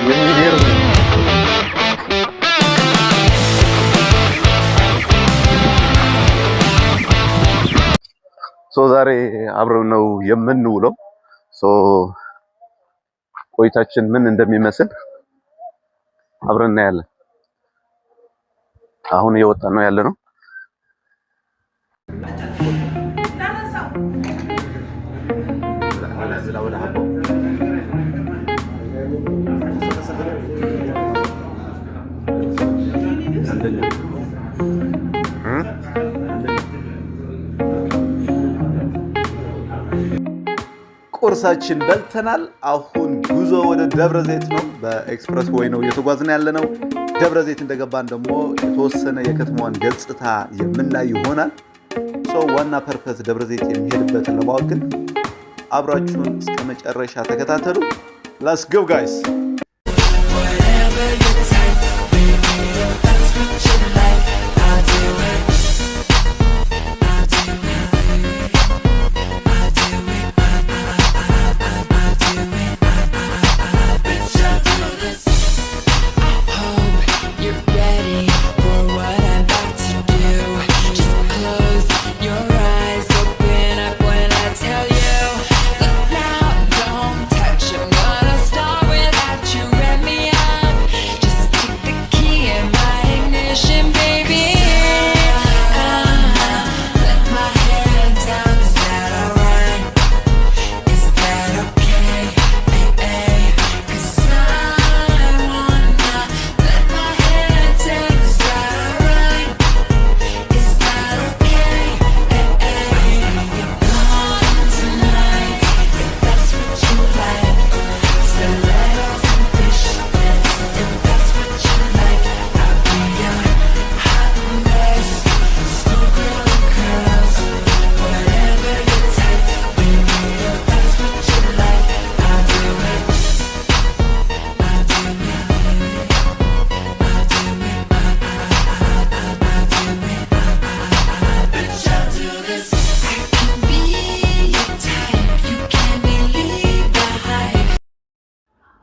የሚገርም ዛሬ አብረን ነው የምንውለው። ቆይታችን ምን እንደሚመስል አብረን እናያለን። አሁን እየወጣን ነው ያለነው። ቁርሳችን በልተናል። አሁን ጉዞ ወደ ደብረ ዘይት ነው። በኤክስፕረስ ወይ ነው እየተጓዝን ያለነው። ደብረ ዘይት እንደገባን ደግሞ የተወሰነ የከተማዋን ገጽታ የምናይ ይሆናል። ዋና ፐርፐስ ደብረ ዘይት የሚሄድበትን ለማወቅ ግን አብራችሁን እስከ መጨረሻ ተከታተሉ። ሌትስ ጎ ጋይስ።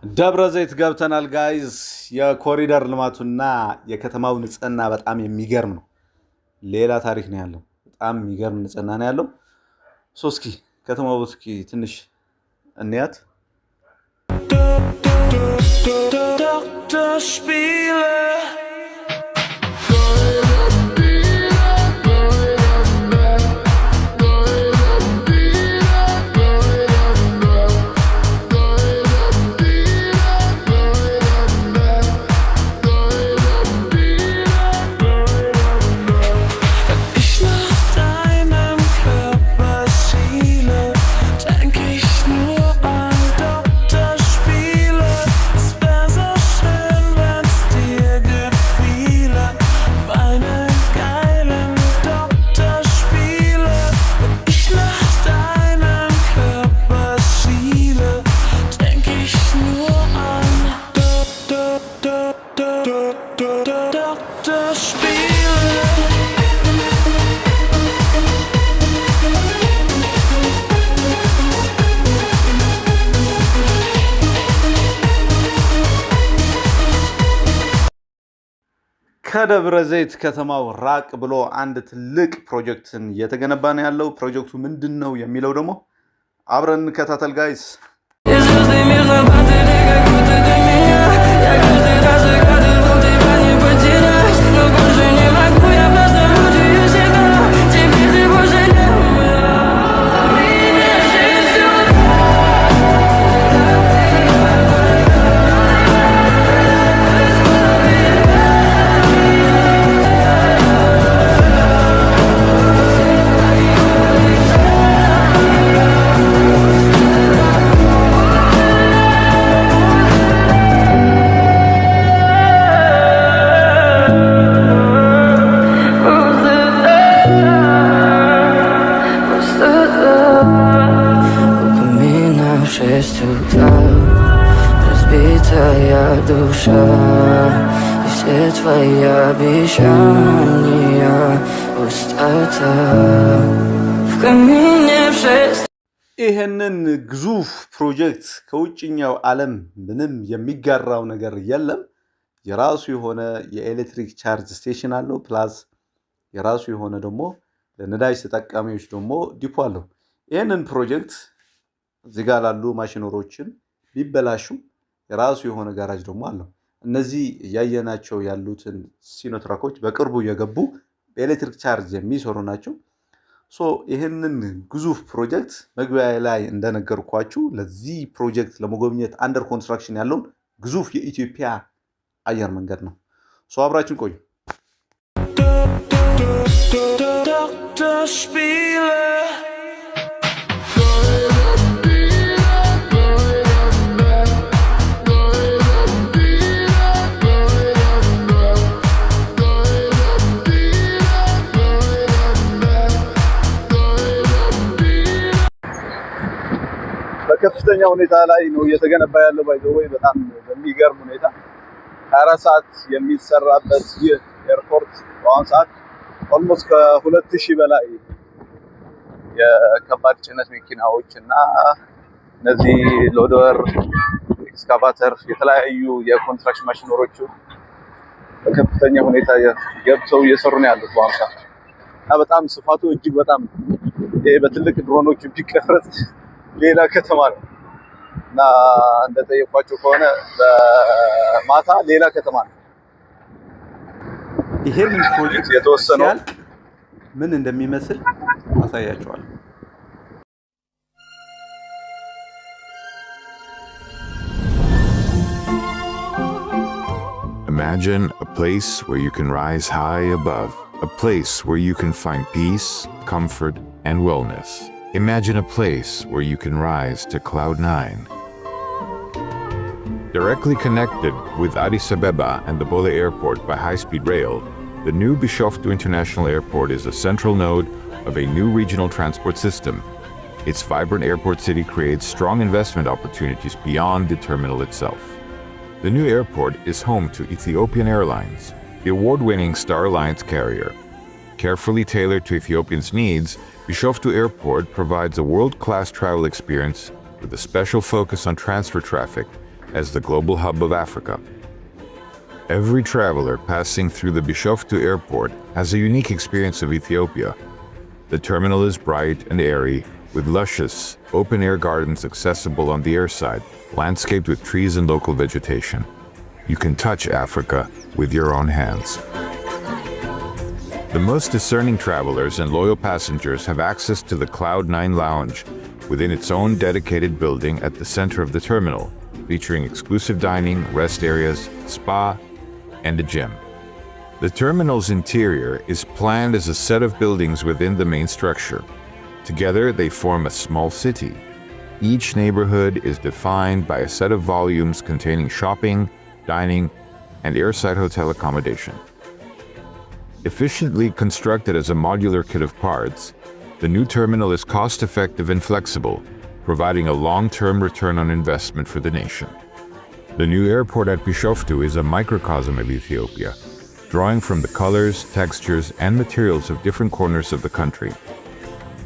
ደብረ ዘይት ገብተናል ጋይዝ። የኮሪደር ልማቱና የከተማው ንጽህና በጣም የሚገርም ነው። ሌላ ታሪክ ነው ያለው። በጣም የሚገርም ንጽህና ነው ያለው። እስኪ ከተማው እስኪ ትንሽ እንያት። ከደብረ ዘይት ከተማው ራቅ ብሎ አንድ ትልቅ ፕሮጀክትን እየተገነባ ነው ያለው። ፕሮጀክቱ ምንድን ነው የሚለው ደግሞ አብረን እንከታተል ጋይስ። душа, и все твои обещания пустота в камине в 6. ይሄንን ግዙፍ ፕሮጀክት ከውጭኛው ዓለም ምንም የሚጋራው ነገር የለም። የራሱ የሆነ የኤሌክትሪክ ቻርጅ ስቴሽን አለው። ፕላስ የራሱ የሆነ ደግሞ ለነዳጅ ተጠቃሚዎች ደግሞ ዲፖ አለው። ይሄንን ፕሮጀክት እዚህ ጋር ላሉ ማሽነሮችን ቢበላሹ የራሱ የሆነ ጋራጅ ደግሞ አለው። እነዚህ እያየናቸው ያሉትን ሲኖትራኮች በቅርቡ የገቡ በኤሌክትሪክ ቻርጅ የሚሰሩ ናቸው። ይህንን ግዙፍ ፕሮጀክት መግቢያ ላይ እንደነገርኳችሁ ለዚህ ፕሮጀክት ለመጎብኘት አንደር ኮንስትራክሽን ያለውን ግዙፍ የኢትዮጵያ አየር መንገድ ነው። አብራችን ቆዩ። በከፍተኛ ሁኔታ ላይ ነው እየተገነባ ያለው። ባይዘው በጣም በሚገርም ሁኔታ 24 ሰዓት የሚሰራበት ይህ ኤርፖርት በአሁኑ ሰዓት ኦልሞስት ከ2000 በላይ የከባድ ጭነት መኪናዎች እና እነዚህ ሎደር፣ ኤክስካቫተር፣ የተለያዩ የኮንስትራክሽን ማሽነሮች በከፍተኛ ሁኔታ ገብተው እየሰሩ ነው ያሉት በአሁኑ ሰዓት እና በጣም ስፋቱ እጅግ በጣም በትልቅ ድሮኖች ቢቀረጽ ሌላ ከተማ ነው እና እንደጠየኳቸው ከሆነ በማታ ሌላ ከተማ ነው። ይሄንን ፕሮጀክት የተወሰነው ምን እንደሚመስል አሳያቸዋለሁ። Imagine a place where you can rise high above, a place where you can find peace, comfort, and wellness. Imagine a place where you can rise to Cloud 9. Directly connected with Addis Ababa and the Bole Airport by high-speed rail, the new Bishoftu International Airport is a central node of a new regional transport system. Its vibrant airport city creates strong investment opportunities beyond the terminal itself. The new airport is home to Ethiopian Airlines, the award-winning Star Alliance carrier. Carefully tailored to Ethiopians' needs, Bishoftu Airport provides a world-class travel experience with a special focus on transfer traffic as the global hub of Africa. Every traveler passing through the Bishoftu Airport has a unique experience of Ethiopia. The terminal is bright and airy, with luscious, open-air gardens accessible on the airside, landscaped with trees and local vegetation. You can touch Africa with your own hands. The most discerning travelers and loyal passengers have access to the Cloud 9 Lounge within its own dedicated building at the center of the terminal, featuring exclusive dining, rest areas, spa, and a gym. The terminal's interior is planned as a set of buildings within the main structure. Together, they form a small city. Each neighborhood is defined by a set of volumes containing shopping, dining, and airside hotel accommodation. Efficiently constructed as a modular kit of parts, the new terminal is cost-effective and flexible, providing a long-term return on investment for the nation. The new airport at Bishoftu is a microcosm of Ethiopia, drawing from the colors, textures, and materials of different corners of the country.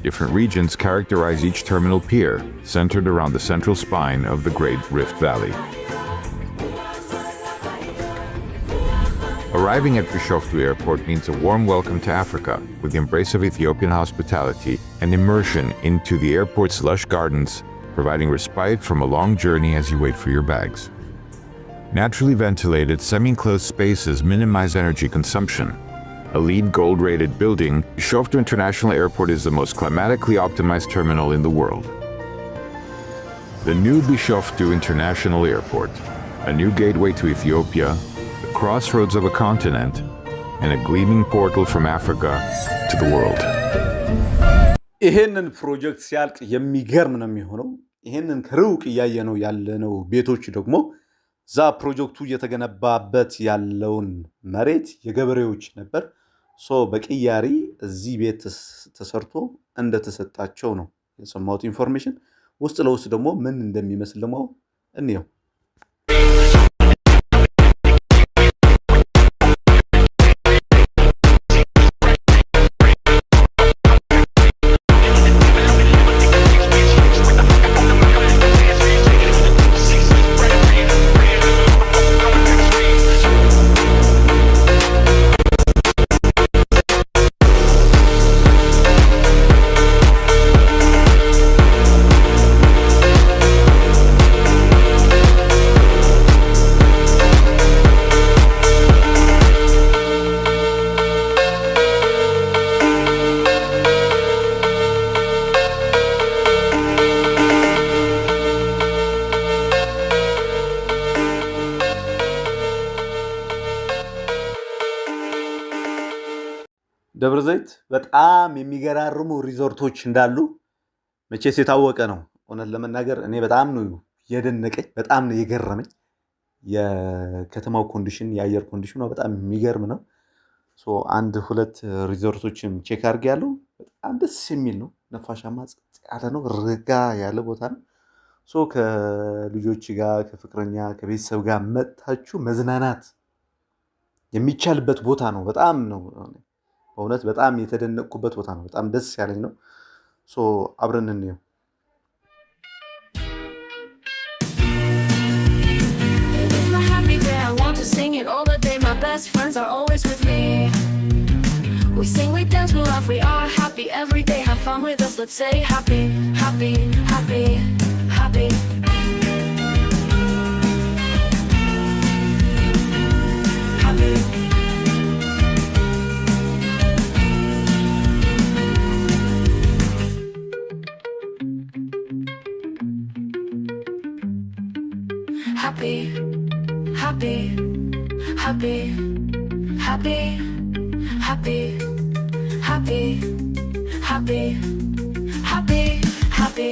Different regions characterize each terminal pier, centered around the central spine of the Great Rift Valley. Arriving at Bishoftu Airport means a warm welcome to Africa, with the embrace of Ethiopian hospitality and immersion into the airport's lush gardens, providing respite from a long journey as you wait for your bags. Naturally ventilated, semi-enclosed spaces minimize energy consumption. A LEED Gold-rated building, Bishoftu International Airport is the most climatically optimized terminal in the world. The new Bishoftu International Airport, a new gateway to Ethiopia, the crossroads of a continent, and a gleaming portal from Africa to the world. ይሄንን ፕሮጀክት ሲያልቅ የሚገርም ነው የሚሆነው። ይሄንን ከሩቅ እያየነው ያለነው ቤቶች ደግሞ ዛ ፕሮጀክቱ እየተገነባበት ያለውን መሬት የገበሬዎች ነበር። በቅያሪ እዚህ ቤት ተሰርቶ እንደተሰጣቸው ነው የሰማሁት ኢንፎርሜሽን። ውስጥ ለውስጥ ደግሞ ምን እንደሚመስል ደግሞ እንየው። ደብረ ዘይት በጣም የሚገራርሙ ሪዞርቶች እንዳሉ መቼስ የታወቀ ነው። እውነት ለመናገር እኔ በጣም ነው የደነቀኝ፣ በጣም ነው የገረመኝ። የከተማው ኮንዲሽን፣ የአየር ኮንዲሽኑ በጣም የሚገርም ነው። አንድ ሁለት ሪዞርቶችም ቼክ አድርጌያለሁ። በጣም ደስ የሚል ነው። ነፋሻማ ጸጥ ያለ ነው። ረጋ ያለ ቦታ ነው። ከልጆች ጋር ከፍቅረኛ ከቤተሰብ ጋር መጥታችሁ መዝናናት የሚቻልበት ቦታ ነው። በጣም ነው በእውነት በጣም የተደነቅኩበት ቦታ ነው። በጣም ደስ ያለኝ ነው። አብረን እንየው። Best friends are always with me. We sing, we dance, we laugh, we are happy every day. Have fun with us, let's say happy, happy, happy, happy. Happy. Happy, happy. Happy, happy, happy, happy, happy, happy, happy.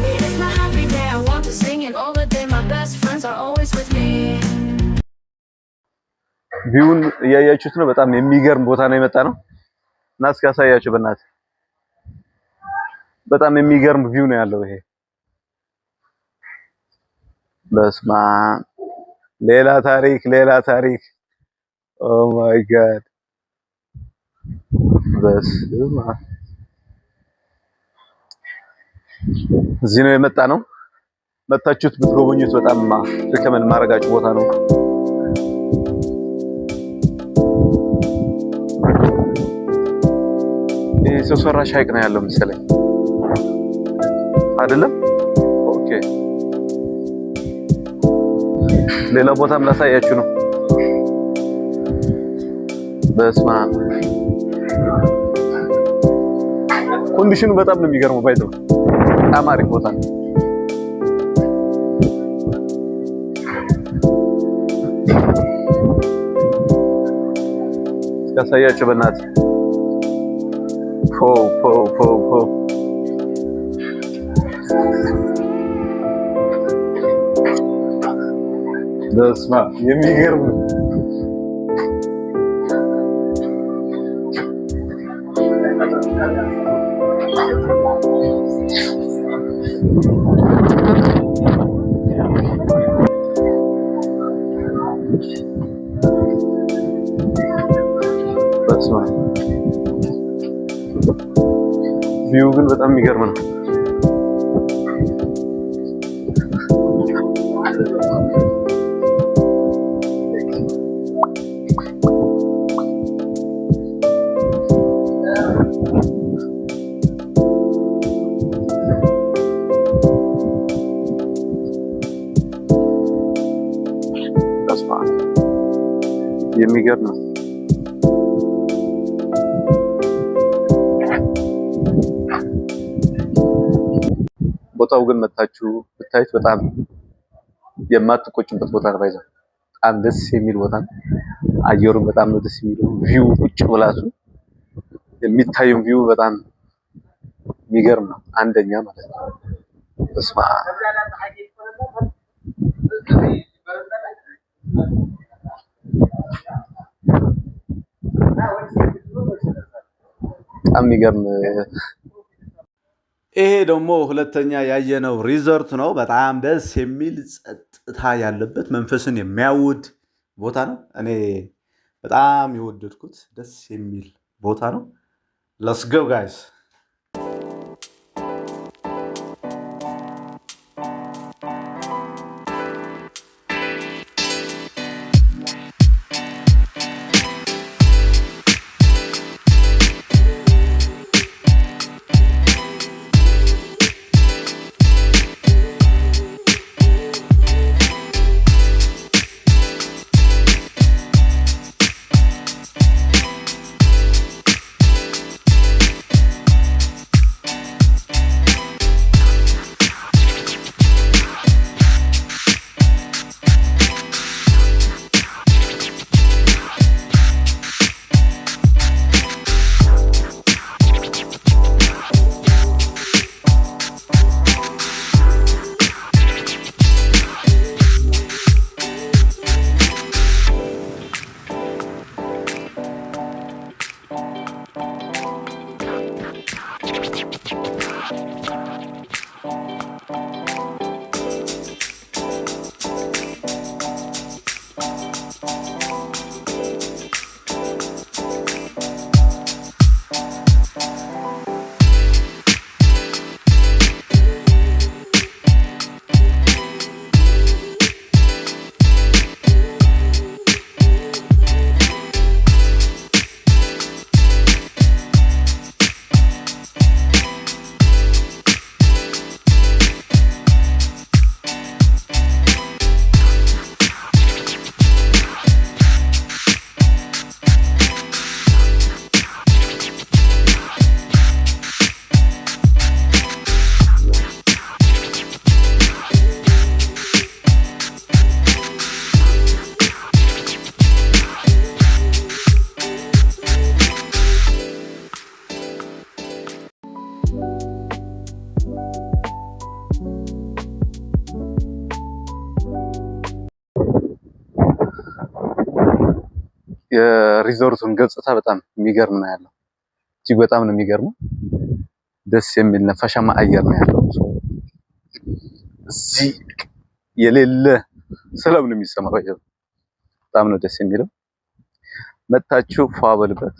It is my happy day, I want to sing it all the day. My best friends are always with me. ቪውን እያያችሁት ነው። በጣም የሚገርም ቦታ ነው የመጣ ነው እና እስኪ አሳያችሁ በእናትህ። በጣም የሚገርም ቪው ነው ያለው ይሄ። በስማ ሌላ ታሪክ ሌላ ታሪክ። ኦ ማይ ጋድ በስማ እዚህ ነው የመጣ ነው። መታችሁት ብትጎበኙት በጣም ሪከመንድ ማድረጋችሁ ቦታ ነው። ይሄ ሰው ሰራሽ ሐይቅ ነው ያለው መሰለኝ አይደለም? ኦኬ ሌላ ቦታም ላሳያችሁ ነው። በስማ ኮንዲሽኑ በጣም ነው የሚገርመው። ባይዘው በጣም አሪፍ ቦታ ነው። እስካሳያችሁ በእናትህ ፎ በስማ የሚገርም በስማ ቪው ግን በጣም የሚገርም ነው። የሚገርም ነው። ቦታው ግን መታችሁ ብታዩት በጣም የማትቆጭበት ቦታ ነው። ባይዘው በጣም ደስ የሚል ቦታ ነው። አየሩን በጣም ነው ደስ የሚለው። ቪው ቁጭ ብላችሁ የሚታየው ቪው በጣም የሚገርም ነው። አንደኛ ማለት ነው። በስማ በጣም የሚገርም። ይሄ ደግሞ ሁለተኛ ያየነው ሪዞርት ነው። በጣም ደስ የሚል ጸጥታ ያለበት መንፈስን የሚያውድ ቦታ ነው። እኔ በጣም የወደድኩት ደስ የሚል ቦታ ነው። ሌትስ ጎ ጋይስ። የሪዞርቱን ገጽታ በጣም የሚገርም ነው ያለው። እጅግ በጣም ነው የሚገርመው። ደስ የሚል ነፋሻማ አየር ነው ያለው። እዚህ የሌለ ሰላም ነው የሚሰማው። በጣም ነው ደስ የሚለው። መታችሁ ፏ በሉበት።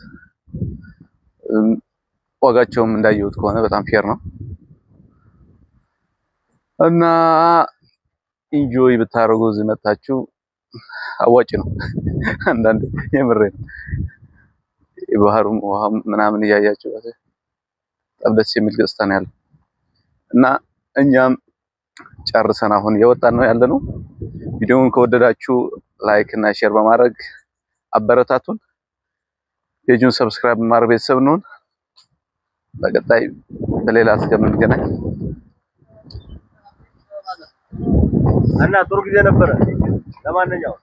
ዋጋቸውም እንዳየሁት ከሆነ በጣም ፌር ነው እና ኢንጆይ ብታረጉ እዚህ መታችሁ አዋጭ ነው። አንዳንዴ የምሬ ነው። የባህሩም ውሃም ምናምን እያያችሁ በጣም ደስ የሚል ገጽታ ነው ያለው እና እኛም ጨርሰን አሁን እየወጣን ነው ያለነው። ቪዲዮውን ከወደዳችሁ ላይክ እና ሼር በማድረግ አበረታቱን። ፔጁን ሰብስክራይብ በማድረግ ቤተሰብ ነን። በቀጣይ በሌላ እስከምንገናኝ እና ጥሩ ጊዜ ነበረ። ለማንኛውም